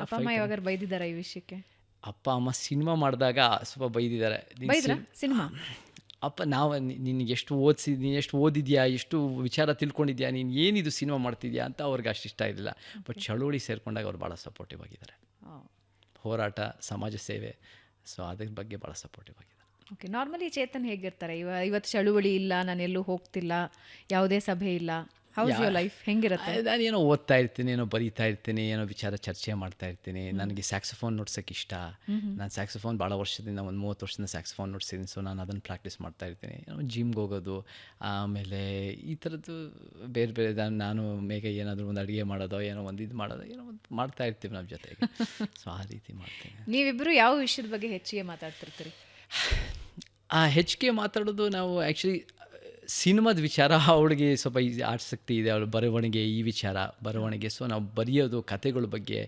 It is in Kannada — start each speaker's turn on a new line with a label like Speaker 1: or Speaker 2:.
Speaker 1: ಅಪ್ಪ ಅಮ್ಮ ಯಾವಾಗಾರು ಬೈದಿದ್ದಾರ ಈ ವಿಷಯಕ್ಕೆ?
Speaker 2: ಅಪ್ಪ ಅಮ್ಮ ಸಿನಿಮಾ ಮಾಡಿದಾಗ ಸ್ವಲ್ಪ ಬೈದಿದ್ದಾರೆ.
Speaker 1: ಬೈದ್ರಾ ಸಿನಿಮಾ?
Speaker 2: ಅಪ್ಪ ನಾವು ನಿನಗೆ ಎಷ್ಟು ನೀನು ಎಷ್ಟು ಓದಿದ್ಯಾ, ಎಷ್ಟು ವಿಚಾರ ತಿಳ್ಕೊಂಡಿದ್ಯಾ, ನೀನು ಏನಿದು ಸಿನಿಮಾ ಮಾಡ್ತಿದ್ಯಾ ಅಂತ ಅವ್ರಿಗೆ ಅಷ್ಟು ಇಷ್ಟ ಇರಲಿಲ್ಲ. ಬಟ್ ಚಳುವಳಿ ಸೇರಿಕೊಂಡಾಗ ಅವ್ರು ಭಾಳ ಸಪೋರ್ಟಿವ್ ಆಗಿದ್ದಾರೆ. ಹೋರಾಟ, ಸಮಾಜ ಸೇವೆ, ಸೊ ಅದ್ರ ಬಗ್ಗೆ ಭಾಳ ಸಪೋರ್ಟಿವ್ ಆಗಿದ್ದಾರೆ.
Speaker 1: ಓಕೆ. ನಾರ್ಮಲಿ ಚೇತನ್ ಹೇಗಿರ್ತಾರೆ? ಇವತ್ತು ಚಳುವಳಿ ಇಲ್ಲ, ನಾನೆಲ್ಲೂ ಹೋಗ್ತಿಲ್ಲ, ಯಾವುದೇ ಸಭೆ ಇಲ್ಲ, ಹೌಸ್ ಯುವರ್ ಲೈಫ್ ಹೆಂಗಿರುತ್ತೆ?
Speaker 2: ನಾನೇನೋ ಓದ್ತಾ ಇರ್ತೀನಿ, ಏನೋ ಬರೀತಾ ಇರ್ತೀನಿ, ಏನೋ ವಿಚಾರ ಚರ್ಚೆ ಮಾಡ್ತಾ ಇರ್ತೀನಿ. ನನಗೆ ಸ್ಯಾಕ್ಸೋಫೋನ್ ನುಡ್ಸೋಕ್ಕೆ ಇಷ್ಟ. ನಾನು ಸ್ಯಾಕ್ಸೋಫೋನ್ ಭಾಳ ವರ್ಷದಿಂದ, ಒಂದು 30 ವರ್ಷದಿಂದ ಸ್ಯಾಕ್ಸೋಫೋನ್ ನುಡ್ಸಿದ್ದೀನಿ. ಸೊ ನಾನು ಅದನ್ನು ಪ್ರಾಕ್ಟೀಸ್ ಮಾಡ್ತಾ ಇರ್ತೀನಿ. ಜಿಮ್ಗೆ ಹೋಗೋದು, ಆಮೇಲೆ ಈ ಥರದ್ದು ಬೇರೆ ಬೇರೆ ನಾನು ಮೇಘ ಏನಾದರೂ ಒಂದು ಅಡುಗೆ ಮಾಡೋದೋ, ಏನೋ ಒಂದು ಇದು ಮಾಡೋದೋ, ಏನೋ ಒಂದು ಮಾಡ್ತಾ ಇರ್ತೀವಿ ನಮ್ಮ ಜೊತೆಗೆ. ಸೊ ಆ ರೀತಿ ಮಾಡ್ತೀನಿ.
Speaker 1: ನೀವಿಬ್ಬರು ಯಾವ ವಿಷಯದ ಬಗ್ಗೆ ಹೆಚ್ಚಿಗೆ ಮಾತಾಡ್ತಿರ್ತೀರಿ?
Speaker 2: ಹೆಚ್ಚಿಗೆ ಮಾತಾಡೋದು ನಾವು ಆ್ಯಕ್ಚುಲಿ ಸಿನಿಮಾದ ವಿಚಾರ. ಅವಳಿಗೆ ಸ್ವಲ್ಪ ಆಸಕ್ತಿ ಇದೆ, ಅವಳು ಬರವಣಿಗೆ, ಈ ವಿಚಾರ ಬರವಣಿಗೆ. ಸೊ ನಾವು ಬರೆಯೋದು, ಕಥೆಗಳ ಬಗ್ಗೆ,